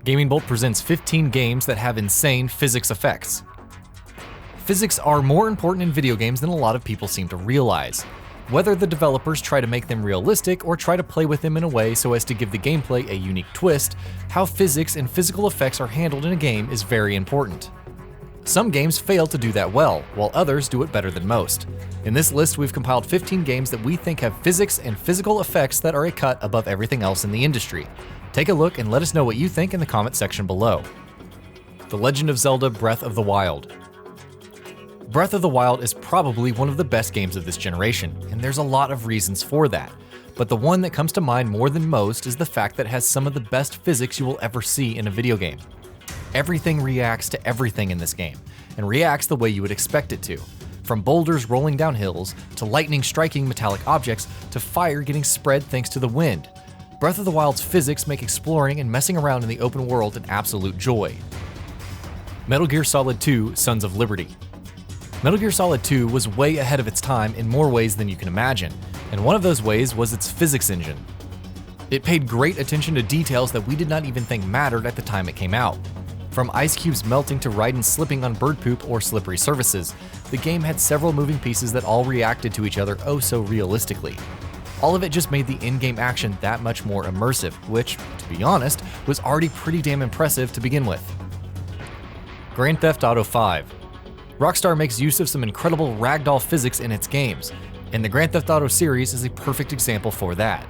GamingBolt presents 15 games that have insane physics effects. Physics are more important in video games than a lot of people seem to realize. Whether the developers try to make them realistic or try to play with them in a way so as to give the gameplay a unique twist, how physics and physical effects are handled in a game is very important. Some games fail to do that well, while others do it better than most. In this list, we've compiled 15 games that we think have physics and physical effects that are a cut above everything else in the industry. Take a look and let us know what you think in the comment section below. The Legend of Zelda: Breath of the Wild. Breath of the Wild is probably one of the best games of this generation, and there's a lot of reasons for that. But the one that comes to mind more than most is the fact that it has some of the best physics you will ever see in a video game. Everything reacts to everything in this game, and reacts the way you would expect it to. From boulders rolling down hills, to lightning striking metallic objects, to fire getting spread thanks to the wind. Breath of the Wild's physics make exploring and messing around in the open world an absolute joy. Metal Gear Solid 2: Sons of Liberty. Metal Gear Solid 2 was way ahead of its time in more ways than you can imagine, and one of those ways was its physics engine. It paid great attention to details that we did not even think mattered at the time it came out. From ice cubes melting to Raiden slipping on bird poop or slippery surfaces, the game had several moving pieces that all reacted to each other oh so realistically. All of it just made the in-game action that much more immersive, which, to be honest, was already pretty damn impressive to begin with. Grand Theft Auto V. Rockstar makes use of some incredible ragdoll physics in its games, and the Grand Theft Auto series is a perfect example for that.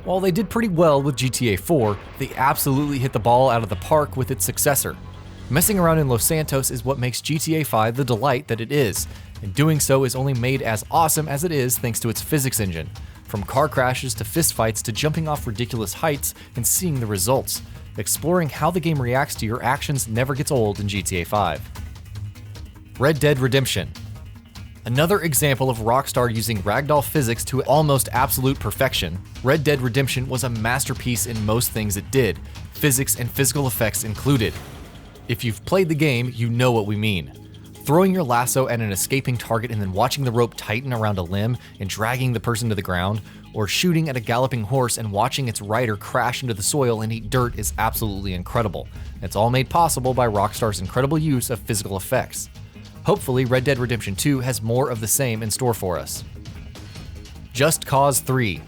While they did pretty well with GTA 4, they absolutely hit the ball out of the park with its successor. Messing around in Los Santos is what makes GTA 5 the delight that it is, and doing so is only made as awesome as it is thanks to its physics engine. From car crashes to fistfights to jumping off ridiculous heights and seeing the results. Exploring how the game reacts to your actions never gets old in GTA 5. Red Dead Redemption. Another example of Rockstar using ragdoll physics to almost absolute perfection, Red Dead Redemption was a masterpiece in most things it did, physics and physical effects included. If you've played the game, you know what we mean. Throwing your lasso at an escaping target and then watching the rope tighten around a limb and dragging the person to the ground, or shooting at a galloping horse and watching its rider crash into the soil and eat dirt is absolutely incredible. It's all made possible by Rockstar's incredible use of physical effects. Hopefully, Red Dead Redemption 2 has more of the same in store for us. Just Cause 3.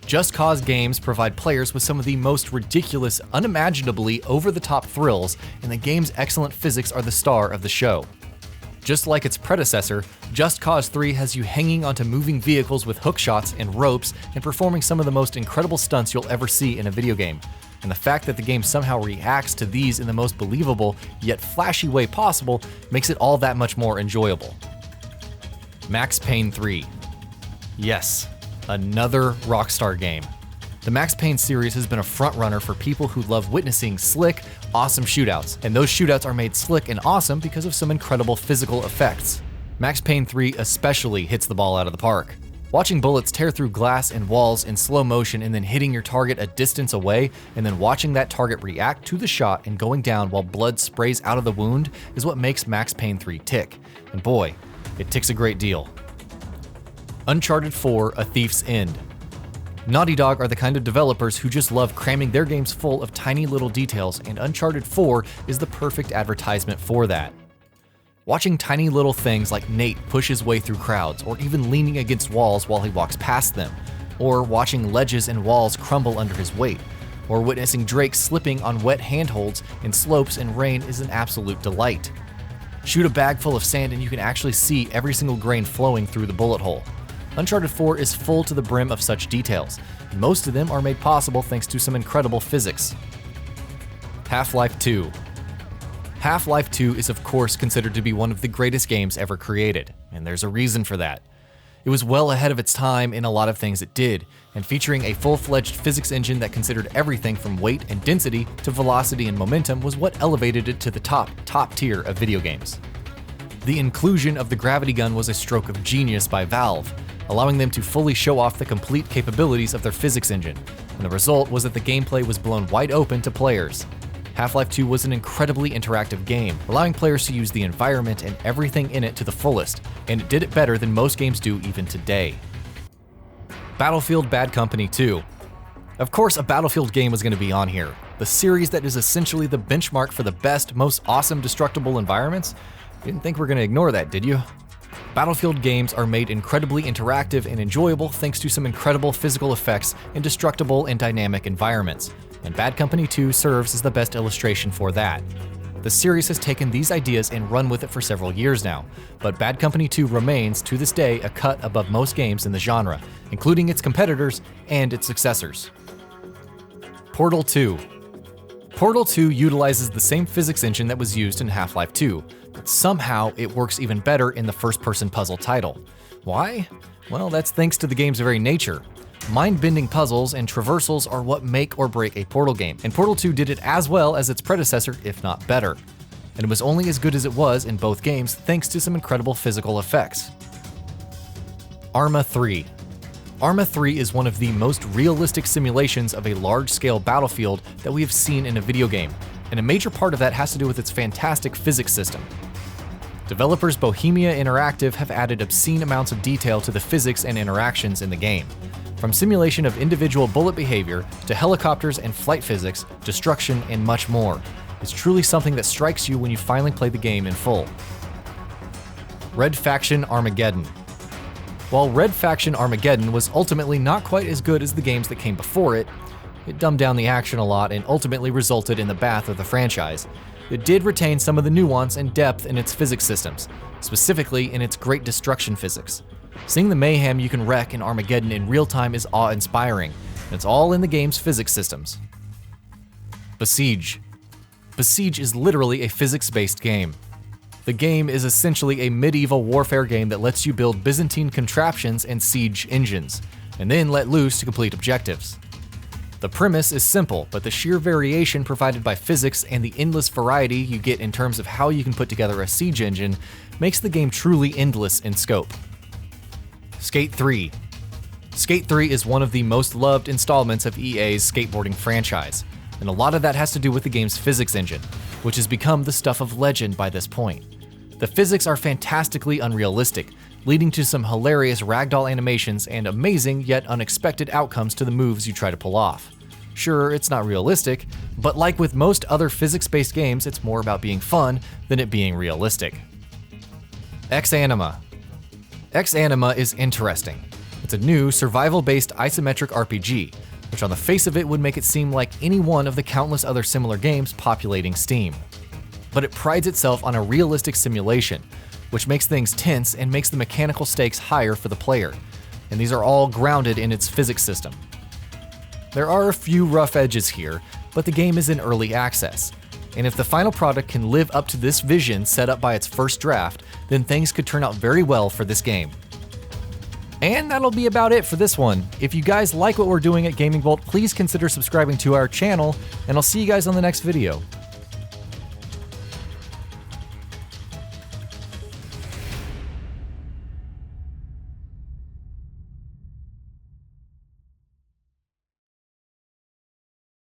Just Cause games provide players with some of the most ridiculous, unimaginably over-the-top thrills, and the game's excellent physics are the star of the show. Just like its predecessor, Just Cause 3 has you hanging onto moving vehicles with hookshots and ropes and performing some of the most incredible stunts you'll ever see in a video game. And the fact that the game somehow reacts to these in the most believable, yet flashy way possible makes it all that much more enjoyable. Max Payne 3. Yes, another Rockstar game. The Max Payne series has been a frontrunner for people who love witnessing slick, awesome shootouts, and those shootouts are made slick and awesome because of some incredible physical effects. Max Payne 3 especially hits the ball out of the park. Watching bullets tear through glass and walls in slow motion and then hitting your target a distance away, and then watching that target react to the shot and going down while blood sprays out of the wound is what makes Max Payne 3 tick. And boy, it ticks a great deal. Uncharted 4: A Thief's End. Naughty Dog are the kind of developers who just love cramming their games full of tiny little details, and Uncharted 4 is the perfect advertisement for that. Watching tiny little things like Nate push his way through crowds, or even leaning against walls while he walks past them, or watching ledges and walls crumble under his weight, or witnessing Drake slipping on wet handholds in slopes and rain is an absolute delight. Shoot a bag full of sand and you can actually see every single grain flowing through the bullet hole. Uncharted 4 is full to the brim of such details, and most of them are made possible thanks to some incredible physics. Half-Life 2. Half-Life 2 is of course considered to be one of the greatest games ever created, and there's a reason for that. It was well ahead of its time in a lot of things it did, and featuring a full-fledged physics engine that considered everything from weight and density to velocity and momentum was what elevated it to the top tier of video games. The inclusion of the gravity gun was a stroke of genius by Valve, allowing them to fully show off the complete capabilities of their physics engine, and the result was that the gameplay was blown wide open to players. Half-Life 2 was an incredibly interactive game, allowing players to use the environment and everything in it to the fullest, and it did it better than most games do even today. Battlefield: Bad Company 2. Of course, a Battlefield game was going to be on here. the series that is essentially the benchmark for the best, most awesome destructible environments? Didn't think we're gonna ignore that, did you? Battlefield games are made incredibly interactive and enjoyable thanks to some incredible physical effects in destructible and dynamic environments, and Bad Company 2 serves as the best illustration for that. The series has taken these ideas and run with it for several years now, but Bad Company 2 remains, to this day, a cut above most games in the genre, including its competitors and its successors. Portal 2. Portal 2 utilizes the same physics engine that was used in Half-Life 2, but somehow it works even better in the first-person puzzle title. Why? Well, that's thanks to the game's very nature. Mind-bending puzzles and traversals are what make or break a Portal game, and Portal 2 did it as well as its predecessor, if not better. And it was only as good as it was in both games thanks to some incredible physical effects. Arma 3. Arma 3 is one of the most realistic simulations of a large-scale battlefield that we have seen in a video game, and a major part of that has to do with its fantastic physics system. Developers Bohemia Interactive have added obscene amounts of detail to the physics and interactions in the game. From simulation of individual bullet behavior to helicopters and flight physics, destruction, and much more. It's truly something that strikes you when you finally play the game in full. Red Faction Armageddon. While Red Faction Armageddon was ultimately not quite as good as the games that came before it, it dumbed down the action a lot and ultimately resulted in the bath of the franchise. It did retain some of the nuance and depth in its physics systems, specifically in its great destruction physics. Seeing the mayhem you can wreak in Armageddon in real time is awe-inspiring, and it's all in the game's physics systems. Besiege. Besiege is literally a physics-based game. The game is essentially a medieval warfare game that lets you build Byzantine contraptions and siege engines, and then let loose to complete objectives. The premise is simple, but the sheer variation provided by physics and the endless variety you get in terms of how you can put together a siege engine makes the game truly endless in scope. Skate 3. Skate 3 is one of the most loved installments of EA's skateboarding franchise, and a lot of that has to do with the game's physics engine, which has become the stuff of legend by this point. The physics are fantastically unrealistic, leading to some hilarious ragdoll animations and amazing yet unexpected outcomes to the moves you try to pull off. Sure, it's not realistic, but like with most other physics-based games, it's more about being fun than it being realistic. X-Anima. X-Anima is interesting. It's a new, survival-based isometric RPG, which on the face of it would make it seem like any one of the countless other similar games populating Steam. But it prides itself on a realistic simulation, which makes things tense and makes the mechanical stakes higher for the player, and these are all grounded in its physics system. There are a few rough edges here, but the game is in early access, and if the final product can live up to this vision set up by its first draft, then things could turn out very well for this game. And that'll be about it for this one. If you guys like what we're doing at GamingBolt, please consider subscribing to our channel, and I'll see you guys on the next video.